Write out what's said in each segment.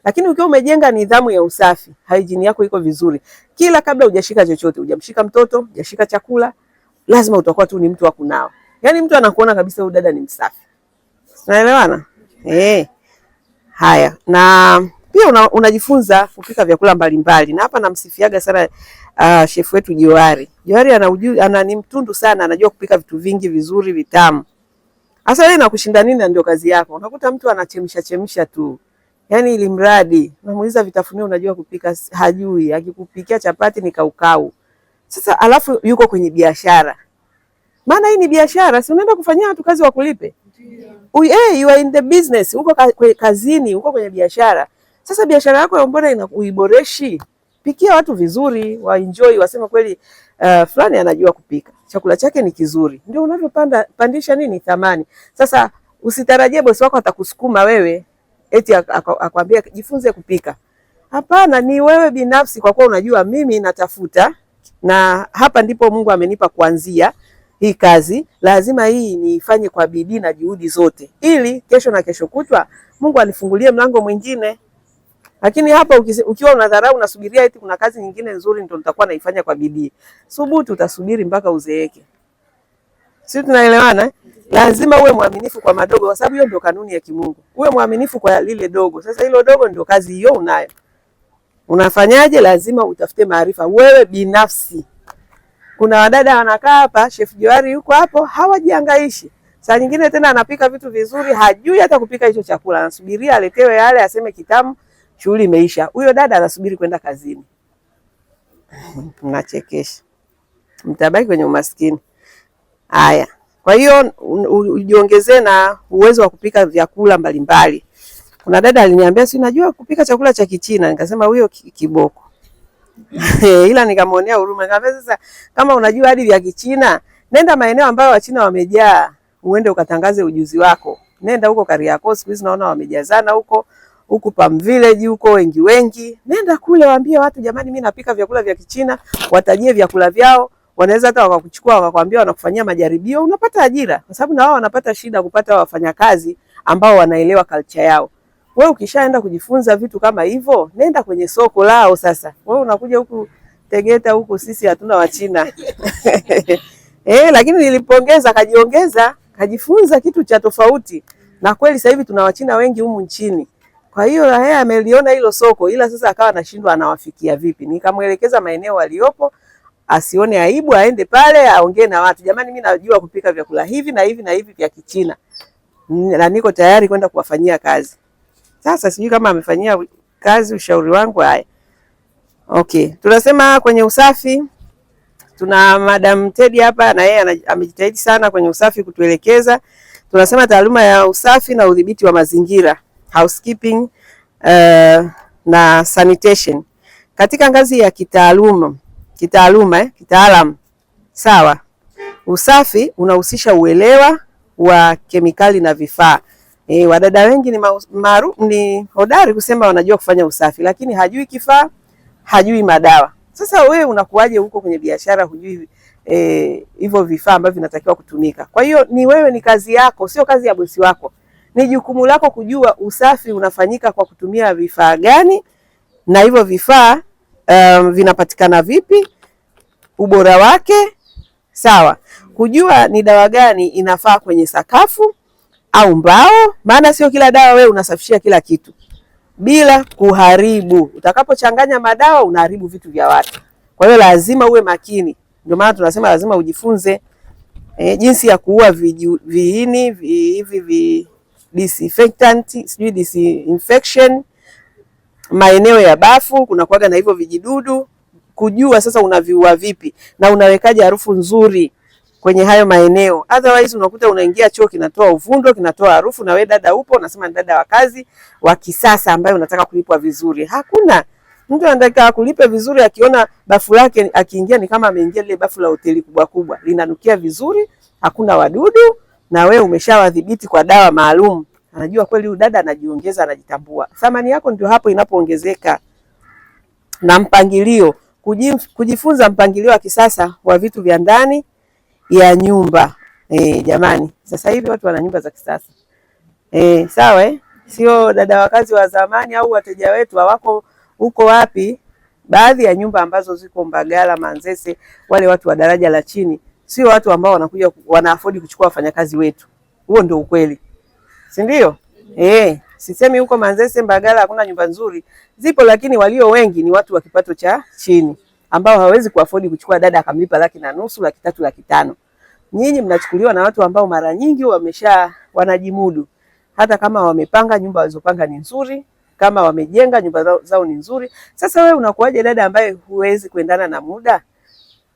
Lakini ukiwa umejenga nidhamu ya usafi, hygiene yako iko vizuri, kila kabla hujashika chochote, hujamshika mtoto, hujashika chakula, lazima utakuwa tu ni mtu wa kunawa. Yaani mtu anakuona kabisa huyu dada ni msafi. Unaelewana? Haya, na pia unajifunza kupika vyakula mbalimbali. Na hapa namsifiaga sana chef wetu Johari. Johari ni mtundu sana, anajua kupika vitu vingi vizuri vitamu. Sasa wewe inakushinda nini? Ndio kazi yako. Unakuta mtu anachemsha tu. Yaani ili mradi unamuuliza vitafunio unajua kupika, hajui. Akikupikia chapati ni kaukau. Sasa alafu yuko kwenye biashara. Maana hii ni biashara, si unaenda kufanyia watu kazi wakulipe? You are in the business, uko kazini, uko kwenye biashara. Sasa biashara yako mbona uiboreshi? Pikia watu vizuri, wa enjoy, wasema kweli fulani anajua kupika. Chakula chake ni kizuri. Ndio unavyopandisha nini thamani. Sasa usitarajie bosi wako atakusukuma wewe eti akwambia jifunze kupika. Hapana, ni wewe binafsi, kwa kuwa unajua mimi natafuta na hapa ndipo Mungu amenipa kuanzia hii kazi, lazima hii niifanye kwa bidii na juhudi zote, ili kesho na kesho kutwa Mungu anifungulie mlango mwingine. Lakini hapa ukiwa unadharau, unasubiria eti kuna kazi nyingine nzuri ndio nitakuwa naifanya kwa bidii, subutu utasubiri mpaka uzeeke. Sisi tunaelewana? Lazima uwe mwaminifu kwa madogo, kwa sababu hiyo ndio kanuni ya kimungu. Uwe mwaminifu kwa lile dogo. Sasa hilo dogo ndio kazi hiyo unayo. Unafanyaje? Lazima utafute maarifa wewe binafsi. Kuna wadada wanakaa hapa, Chef Johari yuko hapo, hawajihangaishi. Saa nyingine tena anapika vitu vizuri, hajui hata kupika hicho chakula. Anasubiria aletewe yale, aseme kitamu, shughuli imeisha. Huyo dada anasubiri kwenda kazini. Mnachekesha. Mtabaki kwenye umaskini. Haya. Kwa hiyo ujiongezee na uwezo wa kupika vyakula mbalimbali. Kuna dada aliniambia si najua kupika chakula cha Kichina, nikasema huyo kiboko. Ila nikamwonea huruma. Nikamwambia sasa kama unajua hadi vya Kichina, nenda maeneo ambayo Wachina wamejaa, uende ukatangaze ujuzi wako. Nenda huko Kariakoo, siku hizi naona wamejazana huko Palm Village huko wengi. Nenda kule waambie watu jamani, mimi napika vyakula vya Kichina, watajie vyakula vyao. Wanaweza hata wakakuchukua wakakwambia wanakufanyia majaribio, unapata ajira. Kwa sababu na wao wanapata shida kupata wafanyakazi ambao wanaelewa culture yao. Wewe ukishaenda kujifunza vitu kama hivyo, nenda kwenye soko lao sasa. Wewe unakuja huku Tegeta huku sisi hatuna Wachina. Lakini nilipongeza, kajiongeza, kajifunza kitu cha tofauti. Na kweli sasa hivi tuna Wachina wengi humu nchini. Kwa hiyo yeye ameliona hilo soko, ila sasa akawa anashindwa anawafikia vipi. Nikamwelekeza maeneo waliopo, asione aibu, aende pale aongee na watu. Jamani, mimi najua kupika vyakula hivi na hivi na hivi vya Kichina. Na niko tayari kwenda kuwafanyia kazi. Sasa sijui kama amefanyia kazi ushauri wangu. Haya. Okay, tunasema kwenye usafi tuna Madam Teddy hapa, na yeye amejitahidi sana kwenye usafi kutuelekeza. Tunasema taaluma ya usafi na udhibiti wa mazingira, housekeeping na sanitation. Katika ngazi ya kitaalam. Sawa. Usafi unahusisha uelewa wa kemikali na vifaa. Wadada wengi ni hodari kusema wanajua kufanya usafi, lakini hajui kifaa, hajui madawa. Sasa wewe unakuaje huko kwenye biashara hujui hivyo vifaa ambavyo vinatakiwa kutumika? Kwa hiyo ni kazi yako, sio kazi ya bosi wako. Ni jukumu lako kujua usafi unafanyika kwa kutumia vifaa gani, na hivyo vifaa vinapatikana vipi, ubora wake, sawa. Kujua ni dawa gani inafaa kwenye sakafu au mbao, maana sio kila dawa wewe unasafishia kila kitu bila kuharibu. Utakapochanganya madawa unaharibu vitu vya watu. Kwa hiyo lazima uwe makini. Ndio maana tunasema lazima ujifunze jinsi ya kuua viini hivi disinfectant, disinfection, maeneo ya bafu kuna kuaga na hivyo vijidudu, kujua sasa unaviua vipi na unawekaje harufu nzuri kwenye hayo maeneo. Otherwise unakuta unaingia choo kinatoa uvundo, kinatoa harufu, na wewe dada upo unasema ni dada wa kazi wa kisasa ambaye unataka kulipwa vizuri. Hakuna mtu anataka kulipe vizuri akiona bafu lake akiingia ni kama ameingia ile bafu la hoteli kubwa linanukia vizuri, hakuna wadudu, na wewe umeshawadhibiti kwa dawa maalum. Anajua kweli huyu dada anajiongeza, anajitambua. Thamani yako ndio hapo inapoongezeka. Na mpangilio, kujifunza mpangilio wa kisasa wa vitu vya ndani ya nyumba. Jamani, sasa hivi watu wana nyumba za kisasa. Sawa sio dada wakazi wa zamani au wateja wetu hawako huko wapi. Baadhi ya nyumba ambazo ziko Mbagala, Manzese, wale watu wa daraja la chini sio watu ambao wanakuja wana afford kuchukua wafanyakazi wetu. Huo ndio ukweli, si ndio? Sisemi huko Manzese, Mbagala hakuna nyumba nzuri, zipo, lakini walio wengi ni watu wa kipato cha chini ambao hawezi kuafford kuchukua dada akamlipa 1,500,000, 300,000, 500,000. Nyinyi mnachukuliwa na watu ambao mara nyingi wanajimudu. Hata kama wamepanga nyumba walizopanga ni nzuri, kama wamejenga nyumba zao ni nzuri. Sasa wewe unakuwaje dada ambaye huwezi kuendana na muda?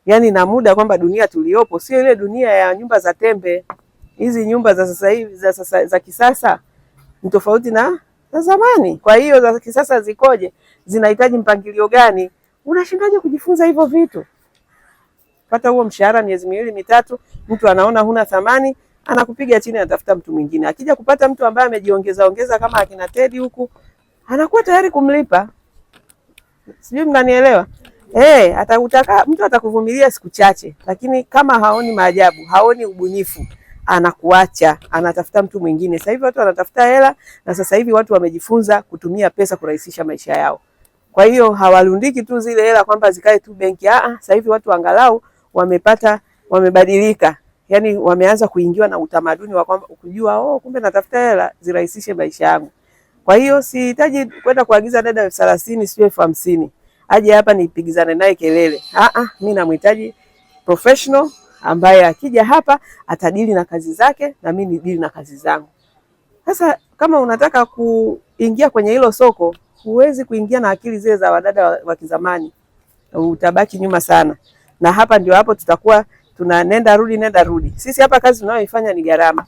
Yaani na muda, kwamba dunia tuliopo sio ile dunia ya nyumba za tembe. Hizi nyumba za sasa hivi za kisasa ni tofauti na za zamani. Kwa hiyo za kisasa zikoje? Zinahitaji mpangilio gani? Unashindaje kujifunza hivyo vitu? Pata huo mshahara miezi 2 mitatu, mtu anaona huna thamani, anakupiga chini, anatafuta mtu mwingine. Akija kupata mtu ambaye amejiongeza kama akina Teddy huku, anakuwa tayari kumlipa. Sijui mnanielewa? Mtu atakuvumilia siku chache, lakini kama haoni maajabu, haoni ubunifu, anakuacha, anatafuta mtu mwingine. Sasa hivi watu wanatafuta hela, na sasa hivi watu wamejifunza kutumia pesa kurahisisha maisha yao. Kwa hiyo hawalundiki tu zile hela kwamba zikae tu benki. Sasa hivi watu angalau wamebadilika. Yaani wameanza kuingiwa na utamaduni wa kwamba kujua kumbe natafuta hela zirahisishe maisha yangu. Kwa hiyo sihitaji kwenda kuagiza dada 30,000 sio 50,000. Aje hapa nipigizane naye kelele. Mimi namhitaji professional ambaye akija hapa atadili na kazi zake na mimi nidili na kazi zangu. Sasa kama unataka kuingia kwenye hilo soko, huwezi kuingia na akili zile za wadada wa kizamani. Utabaki nyuma sana. Na hapa ndio hapo tutakuwa nenda rudi. Sisi hapa kazi tunayoifanya ni gharama.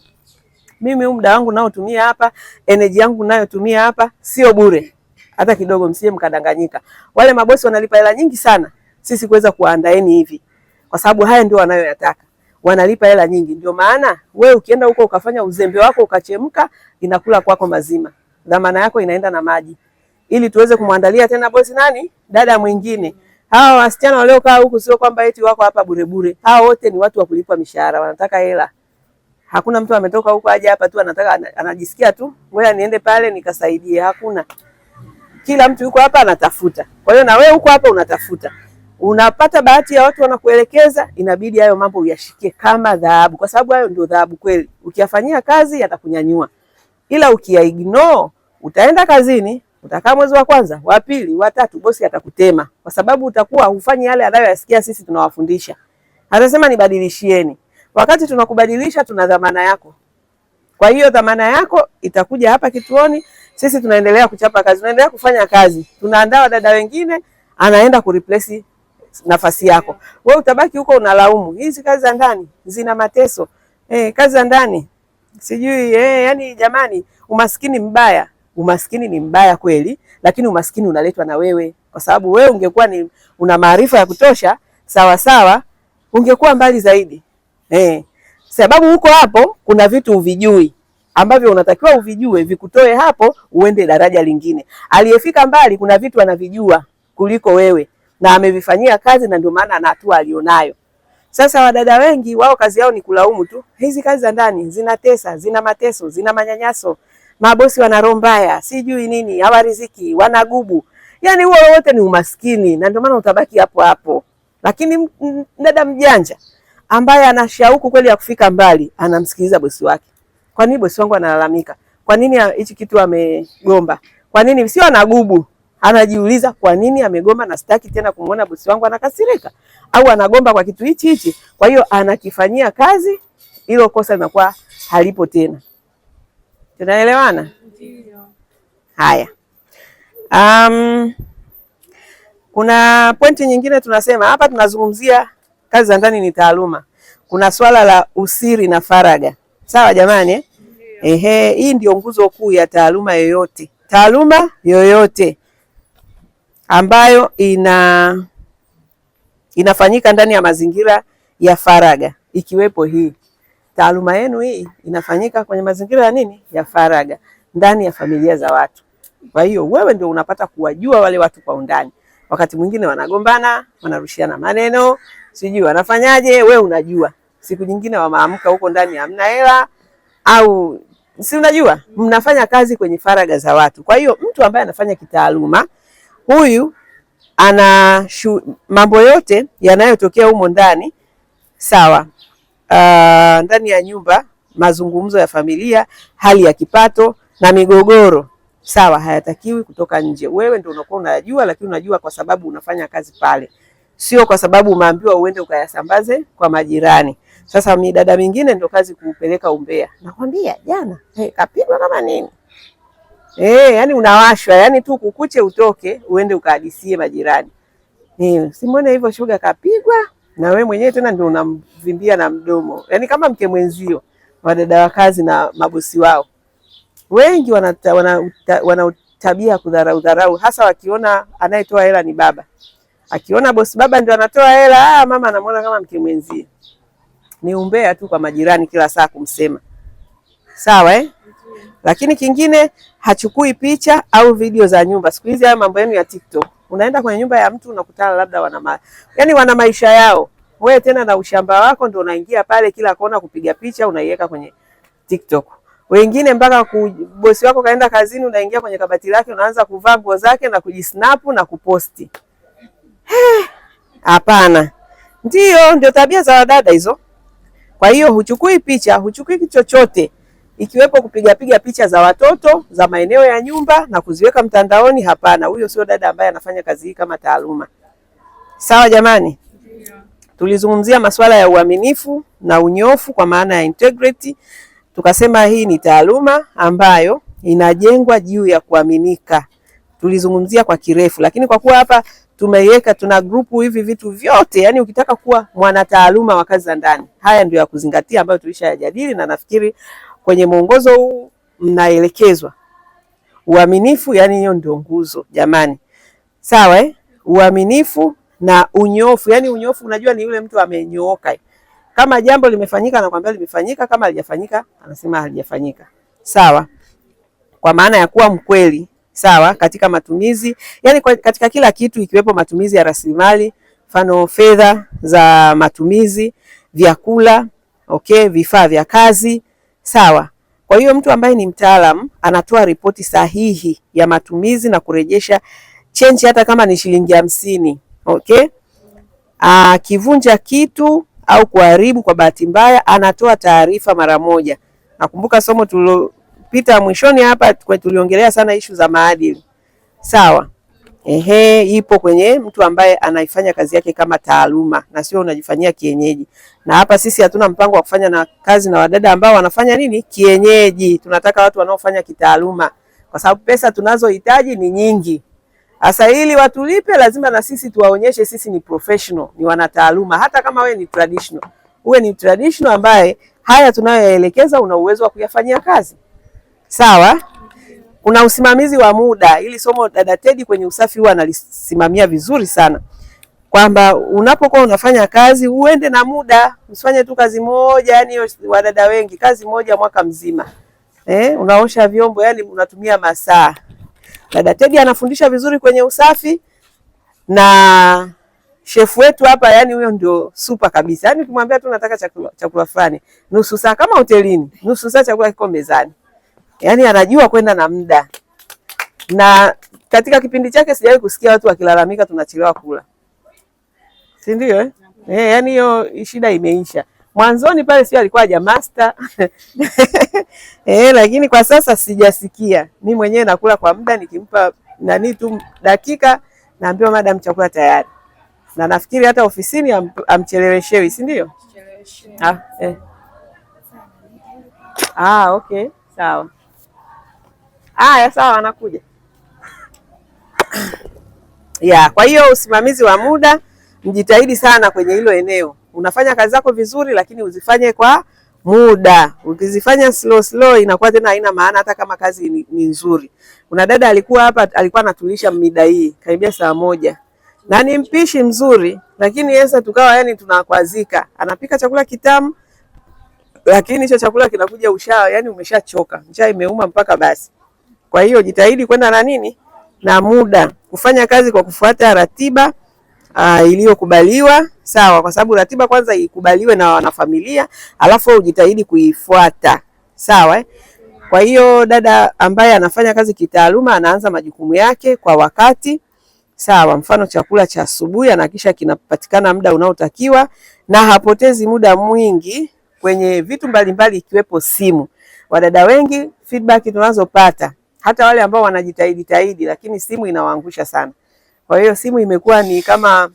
Mimi muda wangu naotumia hapa, energy yangu nayotumia hapa sio bure. Hata kidogo, msije mkadanganyika. Wale mabosi wanalipa hela nyingi sana sisi kuweza kuandaeni hivi. Kwa sababu haya ndio wanayoyataka. Wanalipa hela nyingi. Ndio maana wewe ukienda huko ukafanya uzembe wako ukachemka, inakula kwako mazima. Dhamana yako inaenda na maji. Ili tuweze kumwandalia tena bosi dada mwingine. Hawa wasichana waliokaa huku sio kwamba eti wako hapa bure bure. Hao wote ni watu wa kulipwa mishahara, wanataka hela. Hakuna mtu ametoka huko aje hapa tu anajisikia tu ngoja niende pale nikasaidie. Hakuna. Kila mtu yuko hapa anatafuta. Kwa hiyo na wewe huko hapa unatafuta. Unapata bahati ya watu wanakuelekeza, inabidi hayo mambo uyashikie kama dhahabu, kwa sababu hayo ndio dhahabu kweli. Ukiyafanyia kazi yatakunyanyua. Ila ukiignore, utaenda kazini, utakaa mwezi wa kwanza, wa pili, wa tatu, bosi atakutema, kwa sababu utakuwa hufanyi yale anayoyasikia sisi tunawafundisha. Atasema nibadilishieni. Wakati tunakubadilisha tuna dhamana yako. Kwa hiyo dhamana yako itakuja hapa kituoni, sisi tunaendelea kuchapa kazi, tunaendelea kufanya kazi. Tunaandaa wadada wengine, anaenda kureplace nafasi yako. Wewe utabaki huko unalaumu. Hizi kazi za ndani zina mateso. Kazi za ndani sijui yani jamani, umaskini mbaya. Umaskini ni mbaya kweli, lakini umaskini unaletwa na wewe. Kwa sababu wewe ungekuwa una maarifa ya kutosha, sawa sawa, ungekuwa mbali zaidi. Sababu huko hapo kuna vitu uvijui ambavyo unatakiwa uvijue vikutoe hapo uende daraja lingine. Aliyefika mbali kuna vitu anavijua kuliko wewe na amevifanyia kazi, na ndio maana ana hatua alionayo. Sasa wadada wengi wao kazi yao ni kulaumu tu. Hizi kazi za ndani zinatesa, zina mateso, zina manyanyaso. Mabosi wana roho mbaya, sijui nini, hawariziki, wanagubu. Yaani huo wote ni umaskini, na ndio maana utabaki hapo hapo. Lakini dada mjanja ambaye ana shauku kweli ya kufika mbali, anamsikiliza bosi wake. Kwa nini bosi wangu analalamika? Kwa nini hichi kitu amegomba? Kwa nini sio anagubu? Anajiuliza kwa nini amegomba na sitaki tena kumuona bosi wangu anakasirika, au anagomba kwa kitu hichi. Kwa hiyo anakifanyia kazi, hilo kosa linakuwa halipo tena. Tunaelewana? Ndio. Haya. Kuna pointi nyingine tunasema hapa, tunazungumzia kazi za ndani ni taaluma. Kuna swala la usiri na faraga. Sawa jamani? Hii ndio nguzo kuu ya taaluma yoyote. Taaluma yoyote ambayo inafanyika ndani ya mazingira ya faraga, ikiwepo hii. Taaluma yenu hii inafanyika kwenye mazingira ya nini? Ya faraga, ndani ya familia za watu. Kwa hiyo wewe ndio unapata kuwajua wale watu kwa undani. Wakati mwingine wanagombana, wanarushiana maneno, sijui wanafanyaje, wewe unajua. Siku nyingine wameamka huko ndani hamna hela, au si unajua mnafanya kazi kwenye faragha za watu. Kwa hiyo mtu ambaye anafanya kitaaluma, huyu ana mambo yote yanayotokea humo ndani, sawa, ndani ya nyumba, mazungumzo ya familia, hali ya kipato na migogoro, sawa, hayatakiwi kutoka nje. Wewe ndio unakuwa unajua, lakini unajua kwa sababu unafanya kazi pale, sio kwa sababu umeambiwa uende ukayasambaze kwa majirani. Sasa midada mingine ndio kazi kupeleka umbea. Nakwambia jana kapigwa kama nini. Yani unawashwa, yani tu kukuche utoke uende ukahadisie majirani. Simone hivyo shoga kapigwa, na wewe mwenyewe tena ndio unamvimbia na mdomo. Yani kama mke mwenzio, wadada wa kazi na mabosi wao. Wengi wana tabia kudharau, hasa wakiona anayetoa hela ni baba. Akiona bosi baba ndio anatoa hela, mama anamuona kama mke mwenzie. Ni umbea tu kwa majirani kila saa kumsema. Sawa Lakini kingine, hachukui picha au video za nyumba. Siku hizi haya mambo yenu ya TikTok. Unaenda kwenye nyumba ya mtu unakutana labda wana maisha yao. Wewe tena na ushamba wako ndio unaingia pale kila kona kupiga picha unaiweka kwenye TikTok. Wengine mpaka bosi wako kaenda kazini, unaingia kwenye kabati lake unaanza kuvaa nguo zake na kujisnap na kuposti. Hapana. Ndio tabia za wadada hizo. Kwa hiyo huchukui picha, huchukui chochote, ikiwepo kupiga picha za watoto, za maeneo ya nyumba na kuziweka mtandaoni. Hapana, huyo sio dada ambaye anafanya kazi hii kama taaluma. Sawa jamani? Tulizungumzia masuala ya uaminifu na unyofu kwa maana ya integrity. Tukasema hii ni taaluma ambayo inajengwa juu ya kuaminika. Tulizungumzia kwa kirefu, lakini kwa kuwa hapa tumeiweka, tuna grupu hivi vitu vyote, yani ukitaka kuwa mwanataaluma wa kazi za ndani, haya ndio ya kuzingatia ambayo tulishayajadili, na nafikiri kwenye mwongozo huu mnaelekezwa. Uaminifu, yani hiyo ndio nguzo jamani. Sawa Uaminifu na unyofu, yani unyofu unajua ni yule mtu amenyooka. Kama jambo limefanyika anakuambia limefanyika, kama halijafanyika anasema halijafanyika. Sawa? Kwa maana ya kuwa mkweli. Sawa, katika matumizi, yani katika kila kitu, ikiwepo matumizi ya rasilimali, mfano fedha za matumizi, vyakula, vifaa vya kazi. Sawa. Kwa hiyo mtu ambaye ni mtaalamu anatoa ripoti sahihi ya matumizi na kurejesha change hata kama ni shilingi 50. Akivunja kitu au kuharibu kwa bahati mbaya anatoa taarifa mara moja. Nakumbuka somo tulilopita mwishoni hapa tuliongelea sana issue za maadili. Sawa. Ipo kwenye mtu ambaye anaifanya kazi yake kama taaluma na sio unajifanyia kienyeji. Na hapa sisi hatuna mpango wa kufanya kazi na wadada ambao wanafanya nini? Kienyeji. Tunataka watu wanaofanya kitaaluma, kwa sababu pesa tunazohitaji ni nyingi. Sasa ili watulipe lazima na sisi tuwaonyeshe sisi ni professional, ni wanataaluma. Hata kama we ni traditional, uwe ni traditional ambaye haya tunayoelekeza una uwezo wa kuyafanyia kazi. Sawa? Kuna usimamizi wa muda. Ili somo dada Teddy kwenye usafi huwa analisimamia vizuri sana, kwamba unapokuwa unafanya kazi uende na muda, usifanye tu kazi moja. Yani wadada wengi kazi moja mwaka mzima. Unaosha vyombo, yani unatumia masaa. Dada Teddy anafundisha vizuri kwenye usafi, na chef wetu hapa, yani huyo ndio super kabisa. Yani ukimwambia tu nataka chakula fulani, nusu saa, kama hotelini, nusu saa chakula kiko mezani. Yani anajua kwenda na muda. Na katika kipindi chake sijawahi kusikia watu wakilalamika tunachelewa kula. Si ndio yani hiyo shida imeisha. Mwanzoni pale sio alikuwa haja master. Lakini kwa sasa sijasikia. Mimi mwenyewe nakula kwa muda, nikimpa nani tu dakika naambiwa madam chakula tayari. Na nafikiri hata ofisini amcheleweshewi, si ndio? Okay, sawa. Sawa, anakuja. Kwa hiyo usimamizi wa muda, mjitahidi sana kwenye hilo eneo. Unafanya kazi zako vizuri, lakini uzifanye kwa muda. Ukizifanya slow inakuwa tena haina maana, hata kama kazi ni nzuri. Kuna dada alikuwa hapa, alikuwa anatulisha mida hii karibia saa 1. Na ni mpishi mzuri, lakini yesa tukawa yani tunakwazika. Anapika chakula kitamu, lakini hicho chakula kinakuja yani umeshachoka. Njaa imeuma mpaka basi. Kwa hiyo jitahidi kwenda na nini? Na muda. Kufanya kazi kwa kufuata ratiba iliyokubaliwa. Sawa, kwa sababu ratiba kwanza ikubaliwe na wanafamilia, alafu ujitahidi kuifuata. Sawa Kwa hiyo dada ambaye anafanya kazi kitaaluma anaanza majukumu yake kwa wakati. Sawa, mfano chakula cha asubuhi anahakisha kinapatikana muda unaotakiwa na hapotezi muda mwingi kwenye vitu mbalimbali ikiwepo simu. Wadada wengi feedback tunazopata, hata wale ambao wanajitahidi lakini simu inawaangusha sana. Kwa hiyo simu imekuwa ni kama,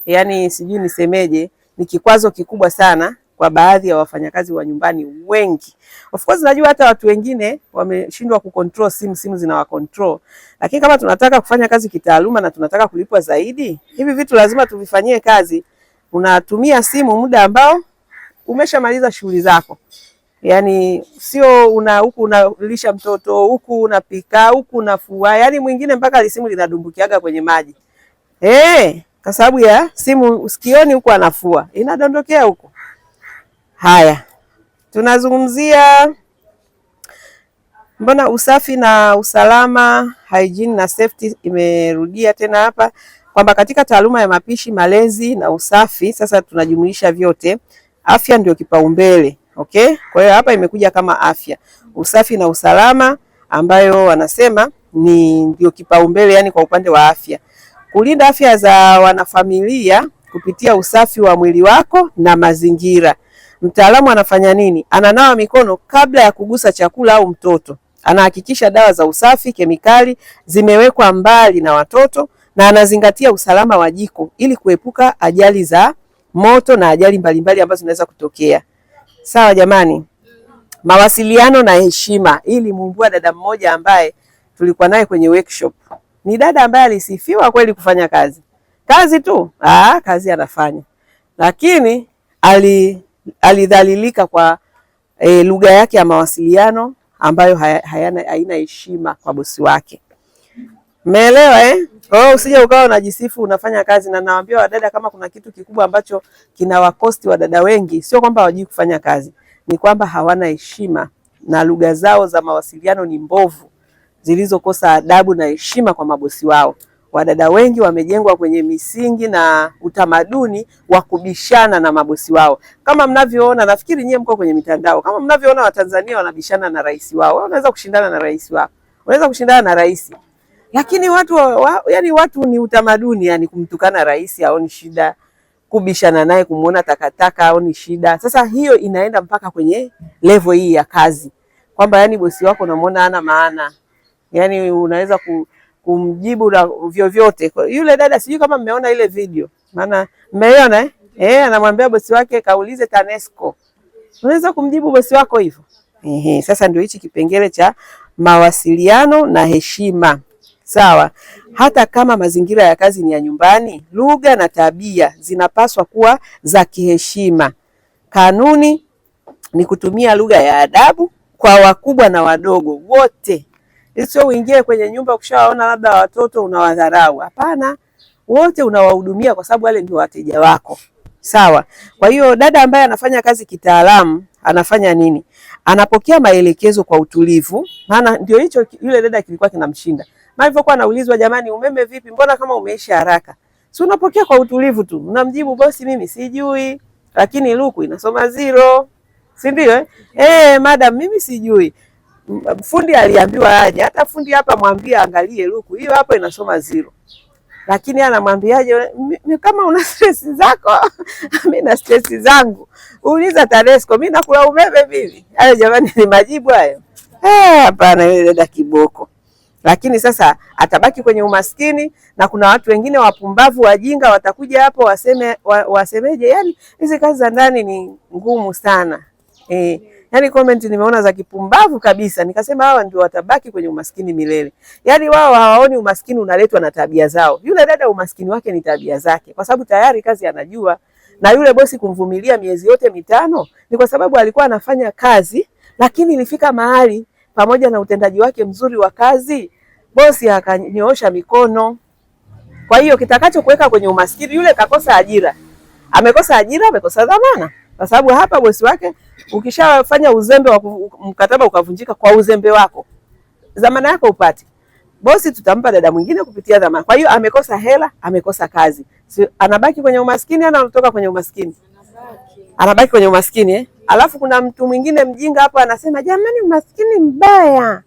yani sijui nisemeje, ni kikwazo kikubwa sana kwa baadhi ya wafanyakazi wa nyumbani wengi. Of course najua hata watu wengine wameshindwa kucontrol simu zinawacontrol. Lakini kama tunataka kufanya kazi kitaaluma na tunataka kulipwa zaidi, hivi vitu lazima tuvifanyie kazi. Unatumia simu muda ambao umeshamaliza shughuli zako. Yaani sio huku unalisha mtoto, huku unapika, huku unafua. Yaani mwingine mpaka simu linadumbukiaga kwenye maji. Kwa sababu ya simu usikioni huku anafua. Inadondokea huko. Haya. Tunazungumzia mbona usafi na usalama, hygiene na safety imerudia tena hapa kwamba katika taaluma ya mapishi, malezi na usafi sasa tunajumuisha vyote. Afya ndio kipaumbele, okay? Kwa hiyo hapa imekuja kama afya, usafi na usalama ambayo wanasema ndio kipaumbele, yani kwa upande wa afya. Kulinda afya za wanafamilia kupitia usafi wa mwili wako na mazingira. Mtaalamu anafanya nini? Ananawa mikono kabla ya kugusa chakula au mtoto. Anahakikisha dawa za usafi, kemikali zimewekwa mbali na watoto, na anazingatia usalama wa jiko ili kuepuka ajali za moto na ajali mbalimbali ambazo zinaweza kutokea. Sawa jamani? Mawasiliano na heshima. Ili muumbua dada mmoja ambaye tulikuwa naye kwenye workshop. Ni dada ambaye alisifiwa kweli kufanya kazi. Kazi tu, kazi anafanya. Lakini alidhalilika kwa lugha yake ya mawasiliano ambayo haina heshima kwa bosi wake. Umeelewa usije ukawa unajisifu unafanya kazi, na nawaambia wadada kama kuna kitu kikubwa ambacho kinawakosti wadada wengi, sio kwamba hawajui kufanya kazi, ni kwamba hawana heshima na lugha zao za mawasiliano ni mbovu, zilizokosa adabu na heshima kwa mabosi wao. Wadada wengi wamejengwa kwenye misingi na utamaduni wa kubishana na mabosi wao. Kama mnavyoona, nafikiri nyie mko kwenye mitandao, kama mnavyoona Watanzania wanabishana na rais wao. Wewe unaweza kushindana na rais wako, unaweza kushindana na rais. Lakini watu ni utamaduni, yani kumtukana rais haoni shida, kubishana naye, kumuona takataka haoni shida. Sasa hiyo inaenda mpaka kwenye level hii ya kazi. Kwamba yani bosi wako unamuona hana maana. Yani unaweza kumjibu na vyovyote. Yule dada sijui kama mmeona ile video. Maana mmeiona anamwambia bosi wake kaulize TANESCO. Unaweza kumjibu bosi wako hivyo? Sasa ndio hichi kipengele cha mawasiliano na heshima. Sawa. Hata kama mazingira ya kazi ni ya nyumbani, lugha na tabia zinapaswa kuwa za kiheshima. Kanuni ni kutumia lugha ya adabu kwa wakubwa na wadogo wote. Sio uingie kwenye nyumba ukishawaona labda watoto unawadharau. Hapana, wote unawahudumia kwa sababu wale ndio wateja wako. Sawa. Kwa hiyo dada ambaye anafanya kazi kitaalamu anafanya nini? Anapokea maelekezo kwa utulivu. Maana ndio hicho yule dada kilikuwa kinamshinda. Maana alivyokuwa anaulizwa, jamani umeme vipi? Mbona kama umeisha haraka? Si unapokea kwa utulivu tu. Unamjibu bosi, mimi sijui, lakini luku inasoma 0. Si ndio? Madam mimi sijui. Fundi aliambiwa aje. Hata fundi hapa mwambie angalie luku. Hiyo hapo inasoma 0. Lakini anamwambiaje, kama una stress zako, mimi na stress zangu. Uuliza TANESCO, mimi nakula umeme vipi? Hayo jamani ni majibu hayo. Hapana, yule dada kiboko. Lakini sasa atabaki kwenye umaskini, na kuna watu wengine wapumbavu wajinga watakuja hapo wasemeje, yani hizi kazi za ndani ni ngumu sana. Yani comment nimeona za kipumbavu kabisa, nikasema hawa ndio watabaki kwenye umaskini milele. Yani wao hawaoni umaskini unaletwa na tabia zao. Yule dada umaskini wake ni tabia zake, kwa sababu tayari kazi anajua, na yule bosi kumvumilia miezi yote 5 ni kwa sababu alikuwa anafanya kazi, lakini ilifika mahali pamoja na utendaji wake mzuri wa kazi, bosi akanyoosha mikono. Kwa hiyo kitakacho kuweka kwenye umaskini, yule kakosa ajira. Amekosa ajira, amekosa dhamana. Kwa sababu hapa bosi wake ukishafanya uzembe wa mkataba ukavunjika kwa uzembe wako, dhamana yako upate. Bosi tutampa dada mwingine kupitia dhamana. Kwa hiyo amekosa hela, amekosa kazi. Anabaki kwenye umaskini, anatoka kwenye umaskini. anabaki kwenye umaskini Alafu kuna mtu mwingine mjinga hapa anasema jamani, umaskini mbaya.